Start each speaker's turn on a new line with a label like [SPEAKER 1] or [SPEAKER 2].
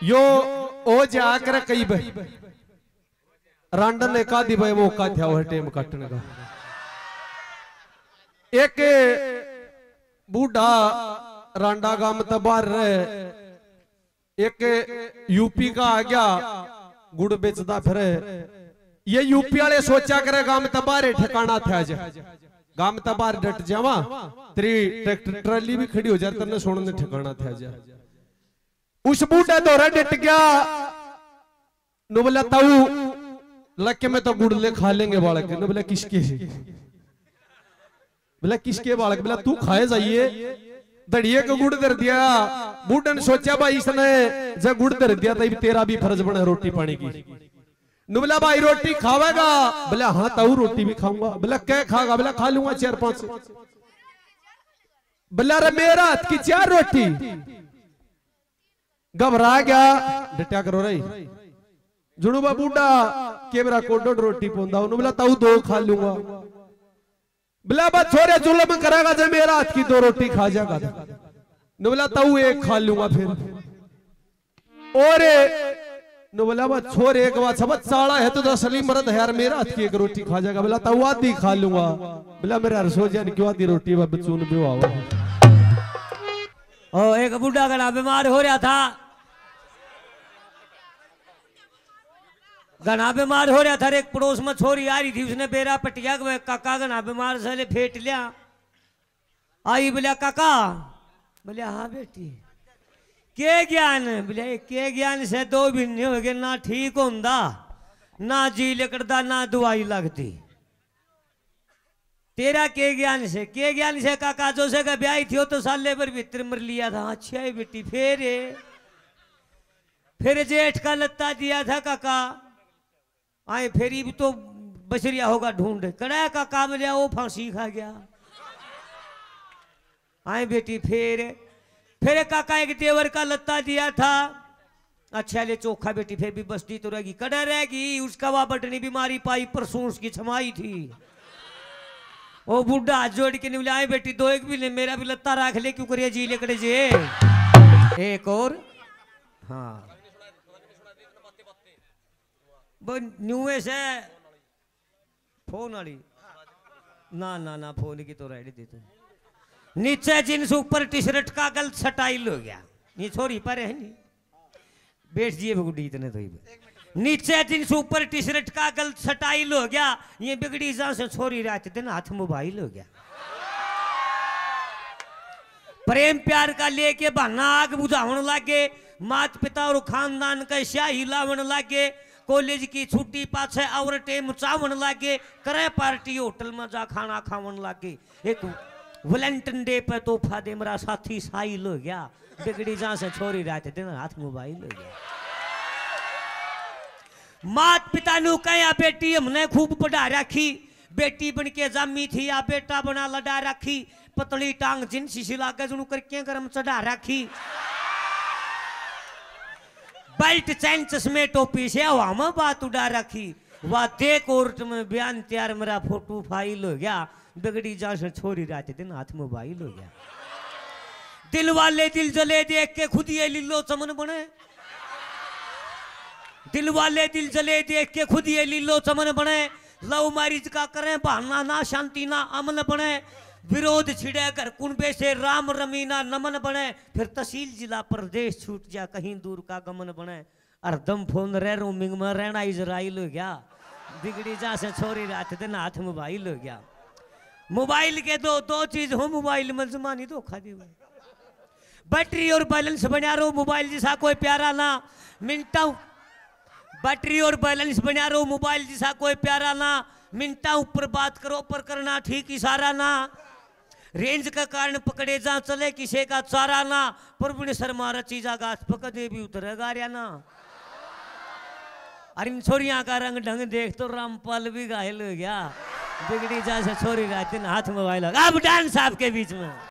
[SPEAKER 1] यो ओ जाकर कई भाई रांडन ने का दी भाई मौका था वह टेम काटने का। एक बूढ़ा रांडा गांव में तबार रहे, एक यूपी का आ गया गुड़ बेचता फिरे। ये यूपी वाले सोचा करे गांव में तबार ठिकाना था जा गांव में तबार डट जावा तेरी ट्रैक्टर ट्रॉली भी खड़ी हो जाए तने सोने ठिकाना था जा। उस बूढ़े दौरा डट गया नो बोला ताऊ लक्के में तो गुड़ ले खा लेंगे बालक। नो बोला किसके है? बोला किसके बालक? बोला तू खाए जाइए दड़िए को गुड़ दर दिया। बूढ़े ने सोचा भाई इसने जब गुड़ दर दिया तो तेरा भी फर्ज बना रोटी पानी की। नो बोला भाई रोटी खावेगा? बोला हाँ ताऊ रोटी भी खाऊंगा। बोला क्या खागा? बोला खा लूंगा 4-5। बोला रे मेरा हाथ की 4 रोटी। घबरा गया डटा करो रही जुड़ूबा बूढ़ा केवरा को 1.5 रोटी पौंदा। बोला ताऊ 2 खा लूंगा। बोला बा छोरे जुल्म करेगा जब मेरा हाथ की 2 रोटी खा जाएगा। नो बोला ताऊ 1 खा लूंगा फिर। और नो बोला बा छोरे एक बात सब साड़ा है तो असली मर्द है यार मेरा हाथ की 1 रोटी खा जाएगा। बोला ताऊ आधी खा लूंगा। बोला मेरा रसो जान क्यों आधी रोटी बचून भी आओ।
[SPEAKER 2] ओ एक बूढ़ा घना बीमार हो रहा था, घना बीमार हो रहा था। एक पड़ोस में छोरी आ रही थी, उसने बेरा पटिया काका घना बीमार से फेंट लिया। आई बोलिया काका? बोलिया हाँ बेटी के ज्ञान? बोलिया के ज्ञान से 2 महीने हो गए ना ठीक होंदा ना जी लिकड़दा ना दवाई लगती। तेरा के ज्ञान से? के ज्ञान से काका जो से का ब्याह थी तो साले भर भीतर मर लिया था। अच्छा है बेटी। फिर जेठ का लत्ता दिया था काका। आए फेरी भी तो बछरिया होगा ढूंढ कड़ा काका। बोलिया वो फांसी खा गया। आए बेटी फिर काका एक देवर का लत्ता दिया था। अच्छा ले चोखा बेटी फिर भी बस्ती तो रहेगी कड़ा रहेगी। उसका वह बटनी बीमारी पाई परसों उसकी छमाई थी। वो बुढ़ा हाथ जोड़ के नहीं आए बेटी 2-1 भी ले मेरा भी लत्ता रख ले क्यों करिए जी लेकड़े जे। एक और हाँ वो न्यूए से फोन वाली ना ना ना फोन की तो रेडी दे तू। नीचे जींस ऊपर टी-शर्ट का गल स्टाइल हो गया। ये छोरी पर है नहीं बैठ जिए बुढ़ी इतने तो ही नीचे जींस ऊपर टी-शर्ट का गल स्टाइल हो गया। ये बिगड़ी जा से छोरी रात दिन हाथ मोबाइल हो गया। प्रेम प्यार का लेके बहाना आग बुझावन लागे। माता पिता और खानदान का स्याही लावन लागे। कॉलेज की छुट्टी पाछे और टेम चावन लागे। करे पार्टी होटल में जा खाना खावन लागे। एक वैलेंटाइन डे पे तोहफा दे मेरा साथी साइल हो गया। बिगड़ी जा से छोरी रात दिन हाथ मोबाइल हो गया। मात पिता नु कहा बेटी हमने खूब पढ़ा रखी। बेटी बन के जामी थी या बेटा बना लड़ा रखी। पतली टांग जिनसी सिला के जुनू करके गरम चढ़ा रखी। बेल्ट चैन चश्मे टोपी से हवा में बात उड़ा रखी। वह दे कोर्ट में बयान तैयार मेरा फोटो फाइल हो गया। बिगड़ी जा से छोरी रात दिन हाथ मोबाइल हो गया। दिल वाले दिल जले देख के खुद ये लीलो चमन बने। दिल वाले दिल जले देख के खुद ये लीलो चमन बने। लव मैरिज का करें बहाना ना शांति ना अमन बने। विरोध छिड़े कर कुंबे से राम रमीना नमन बने। फिर तहसील जिला प्रदेश छूट जा कहीं दूर का गमन बने। हरदम फोन रह रोमिंग में रहना इजराइल हो गया। बिगड़ी जा से छोरी रात दिन हाथ मोबाइल हो गया। मोबाइल के दो चीज हो मोबाइल में जमानी धोखा दी। बैटरी और बैलेंस बना रहो मोबाइल जैसा कोई प्यारा ना मिनटा। बैटरी और बैलेंस बना रहो मोबाइल जैसा कोई प्यारा ना। मिनटा ऊपर बात करो पर करना ठीक इशारा ना। रेंज का कारण पकड़े जा चले किसी का चारा ना। पर शर्मा रची जागा पकड़े भी उतरेगा रिया ना। अरे इन छोरियां का रंग ढंग देख तो रामपाल भी घायल हो गया। बिगड़ी जा से छोरी रात दिन हाथ मोबाइल अब डांस आपके बीच में।